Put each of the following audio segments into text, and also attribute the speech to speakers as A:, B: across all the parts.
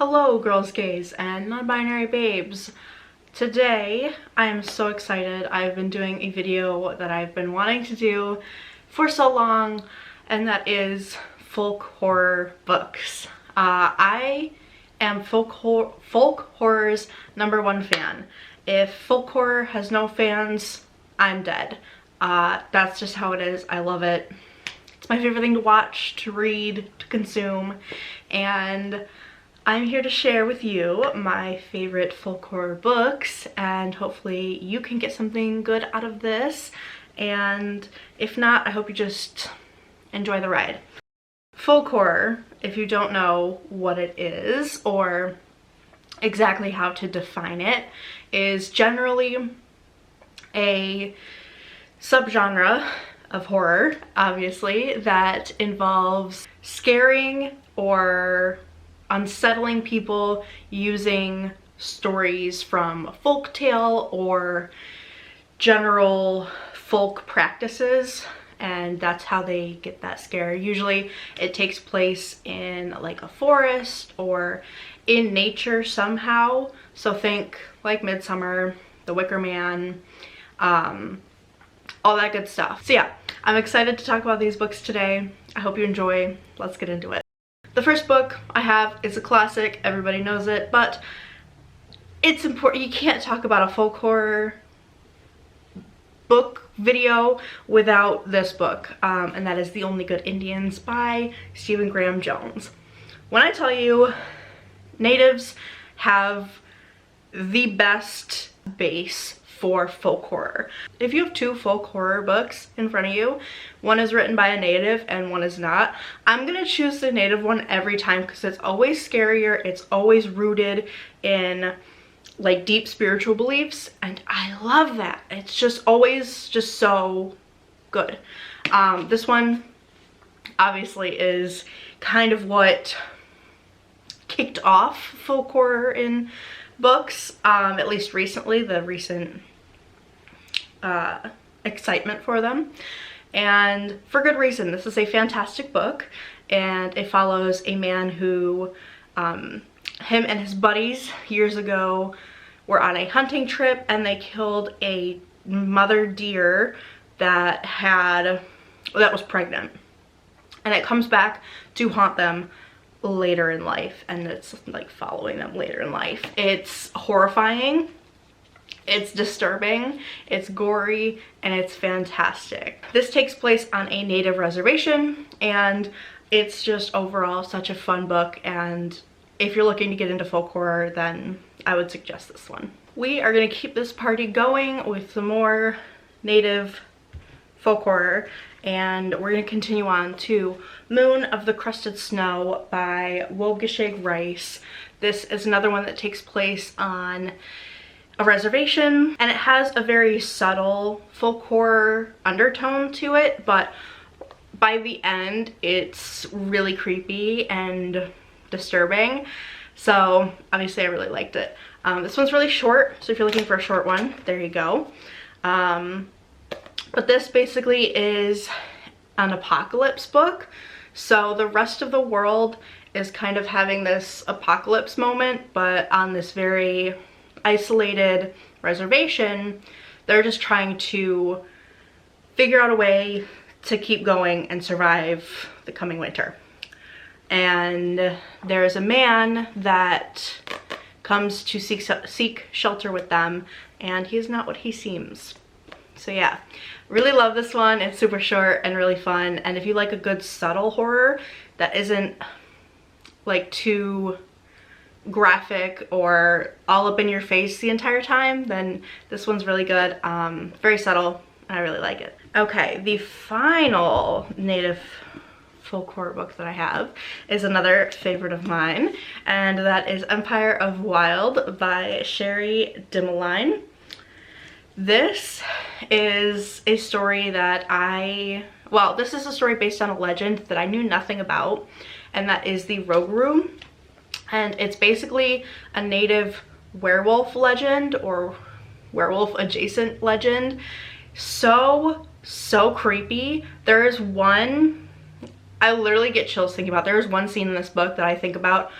A: Hello girls, gays, and non-binary babes. Today I am so excited. I've been doing a video that I've been wanting to do for so long, and that is folk horror books. I am folk horror's #1 fan. If folk horror has no fans, I'm dead. That's just how it is. I love it. It's my favorite thing to watch, to read, to consume, and I'm here to share with you my favorite folk horror books, and hopefully you can get something good out of this, and if not, I hope you just enjoy the ride. Folk horror, if you don't know what it is or exactly how to define it, is generally a subgenre of horror, obviously, that involves scaring or unsettling people using stories from a folk tale or general folk practices, and that's how they get that scare. Usually it takes place in like a forest or in nature somehow, so think like Midsummer, The Wicker Man, all that good stuff. So yeah, I'm excited to talk about these books today. I hope you enjoy. Let's get into it. The first book I have is a classic, everybody knows it, but it's important. You can't talk about a folk horror book video without this book, and that is The Only Good Indians by Stephen Graham Jones. When I tell you, natives have the best base for folk horror. If you have two folk horror books in front of you, one is written by a native and one is not, I'm gonna choose the native one every time because it's always scarier, it's always rooted in like deep spiritual beliefs, and I love that. It's just always just so good. This one obviously is kind of what kicked off folk horror in books, at least recently, the recent excitement for them, and for good reason. This is a fantastic book, and it follows a man who him and his buddies years ago were on a hunting trip, and they killed a mother deer that was pregnant, and it comes back to haunt them later in life, and it's like following them later in life. It's horrifying, it's disturbing, it's gory, and it's fantastic. This takes place on a native reservation, and it's just overall such a fun book, and if you're looking to get into folk horror, then I would suggest this one. We are going to keep this party going with some more native folk horror, and we're going to continue on to Moon of the Crested Snow by Wogeshig Rice. This is another one that takes place on a reservation, and it has a very subtle folk horror undertone to it, but by the end it's really creepy and disturbing, so obviously I really liked it. This one's really short, so if you're looking for a short one, there you go. But this basically is an apocalypse book, so the rest of the world is kind of having this apocalypse moment, but on this very isolated reservation, they're just trying to figure out a way to keep going and survive the coming winter. And there's a man that comes to seek shelter with them, and he is not what he seems. So yeah, really love this one. It's super short and really fun, and if you like a good subtle horror that isn't like too graphic or all up in your face the entire time, then this one's really good. Very subtle, and I really like it. Okay, the final native folk horror book that I have is another favorite of mine, and that is Empire of Wild by Sherry Dimeline. This is a story that this is a story based on a legend that I knew nothing about, and that is the Rogue Room. And it's basically a native werewolf legend or werewolf adjacent legend. So creepy. There is one, I literally get chills thinking about, there is one scene in this book that I think about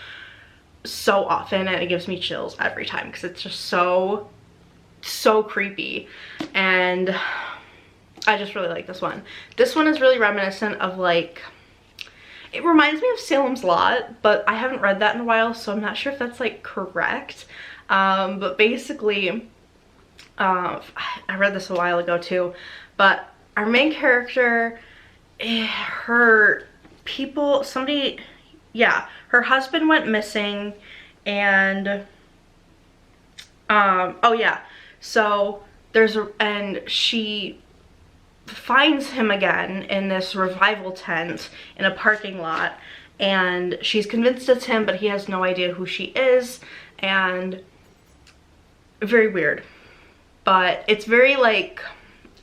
A: so often, and it gives me chills every time because it's just so creepy. And I just really like this one. This one is really reminiscent of, like, it reminds me of Salem's Lot, but I haven't read that in a while, so I'm not sure if that's like correct. But basically, I read this a while ago too, but our main character, her husband went missing, and oh yeah, so she finds him again in this revival tent in a parking lot, and she's convinced it's him, but he has no idea who she is, and very weird. But it's very, like,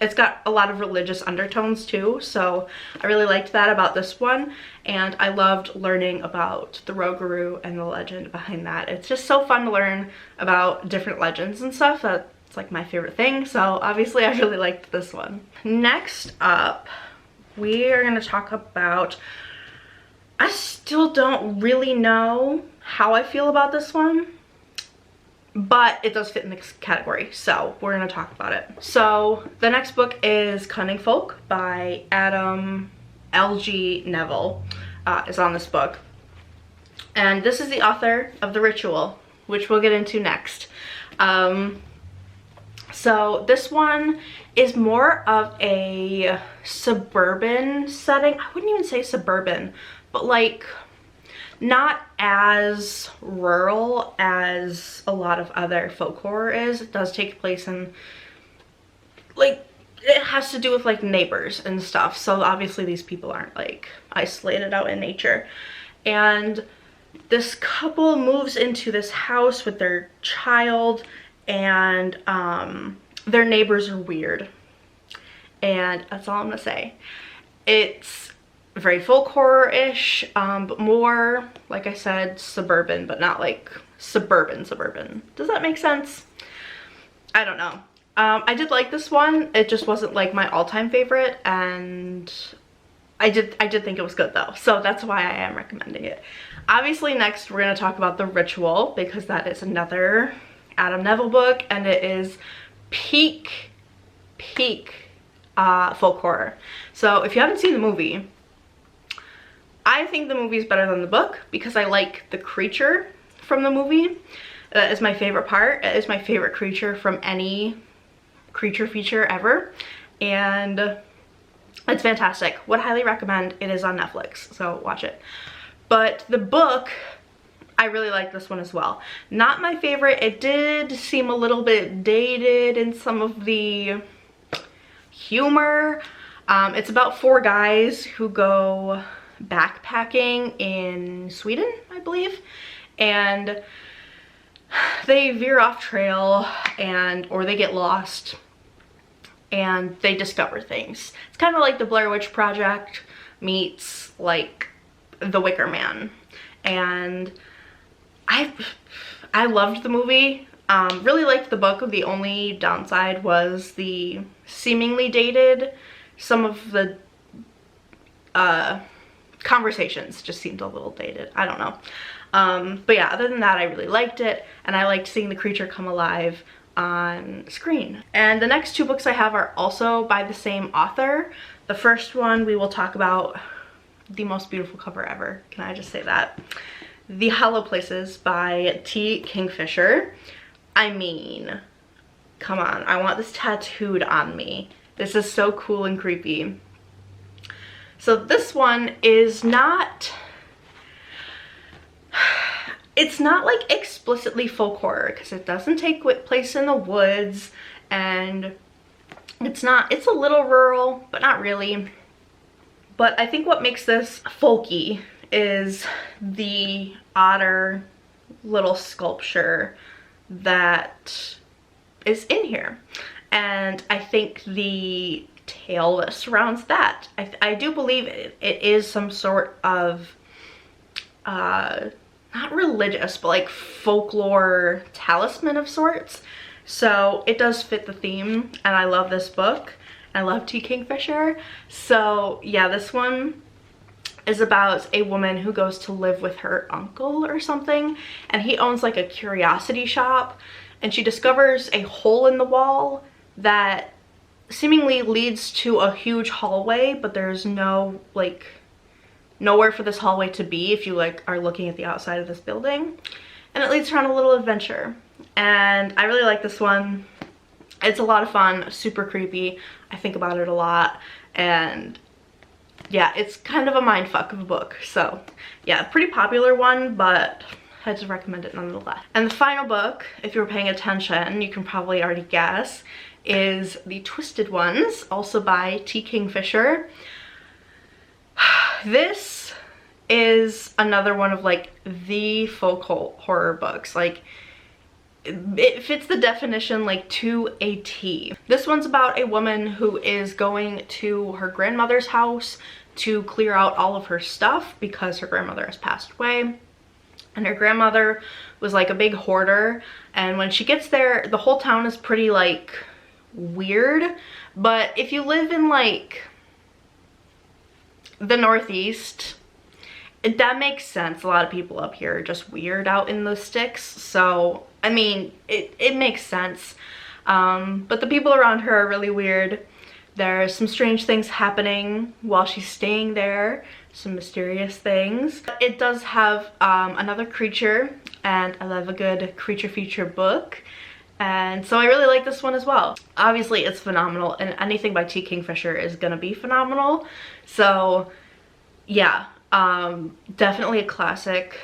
A: it's got a lot of religious undertones too, so I really liked that about this one, and I loved learning about the Rougarou and the legend behind that. It's just so fun to learn about different legends and stuff. It's like my favorite thing, so obviously I really liked this one. Next up, we are going to talk about, I still don't really know how I feel about this one, but it does fit in this category, so we're going to talk about it. So the next book is Cunning by Adam L.G. Neville is on this book, and this is the author of The Ritual, which we'll get into next. So this one is more of a suburban setting. I wouldn't even say suburban, but like not as rural as a lot of other folk horror is. It does take place in, like, it has to do with like neighbors and stuff. So obviously these people aren't like isolated out in nature. And this couple moves into this house with their child, and their neighbors are weird, and that's all I'm gonna say. It's very folk horror-ish, but more, like I said, suburban, but not like suburban. Does that make sense? I don't know. I did like this one. It just wasn't like my all-time favorite, and I did think it was good though, so that's why I am recommending it. Obviously next we're gonna talk about The Ritual, because that is another Adam Neville book, and it is peak folk horror. So if you haven't seen the movie, I think the movie is better than the book because I like the creature from the movie. That is my favorite part. It is my favorite creature from any creature feature ever, and it's fantastic. Would highly recommend. It is on Netflix, so watch it. But the book, I really like this one as well. Not my favorite. It did seem a little bit dated in some of the humor. It's about 4 guys who go backpacking in Sweden, I believe, and they veer off trail, or they get lost, and they discover things. It's kind of like the Blair Witch Project meets like The Wicker Man, and I loved the movie. Really liked the book. The only downside was the seemingly dated. Some of the conversations just seemed a little dated. I don't know. But yeah, other than that, I really liked it, and I liked seeing the creature come alive on screen. And the next 2 books I have are also by the same author. The first one we will talk about, the most beautiful cover ever. Can I just say that? The Hollow Places by T. Kingfisher. I mean, come on, I want this tattooed on me. This is so cool and creepy. So this one is not, it's not like explicitly folk horror, because it doesn't take place in the woods, and it's a little rural, but not really. But I think what makes this folky is the otter little sculpture that is in here, and I think the tale that surrounds that, I do believe it is some sort of not religious, but like folklore talisman of sorts. So it does fit the theme, and I love this book. I love T. Kingfisher. So yeah, this one is about a woman who goes to live with her uncle or something, and he owns like a curiosity shop, and she discovers a hole in the wall that seemingly leads to a huge hallway, but there's no like nowhere for this hallway to be if you like are looking at the outside of this building, and it leads her on a little adventure. And I really like this one. It's a lot of fun, super creepy. I think about it a lot, and yeah, it's kind of a mindfuck of a book. So yeah, pretty popular one, but I had to recommend it nonetheless. And the final book, if you were paying attention, you can probably already guess, is The Twisted Ones, also by Kingfisher. This is another one of like the folk horror books. Like, it fits the definition like to a T. This one's about a woman who is going to her grandmother's house to clear out all of her stuff because her grandmother has passed away. And her grandmother was like a big hoarder, and when she gets there, the whole town is pretty like weird. But if you live in like the Northeast, that makes sense. A lot of people up here are just weird out in the sticks, so I mean it makes sense. But the people around her are really weird. There's some strange things happening while she's staying there, some mysterious things. It does have another creature, and I love a good creature feature book, and so I really like this one as well. Obviously it's phenomenal, and anything by Kingfisher is gonna be phenomenal. So yeah, definitely a classic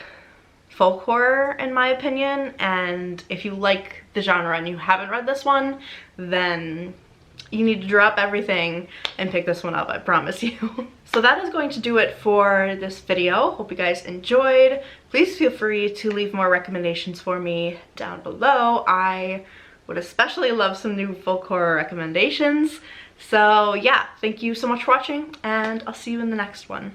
A: folk horror in my opinion, and if you like the genre and you haven't read this one, then you need to drop everything and pick this one up, I promise you. So that is going to do it for this video. Hope you guys enjoyed. Please feel free to leave more recommendations for me down below. I would especially love some new folk horror recommendations. So yeah, thank you so much for watching, and I'll see you in the next one.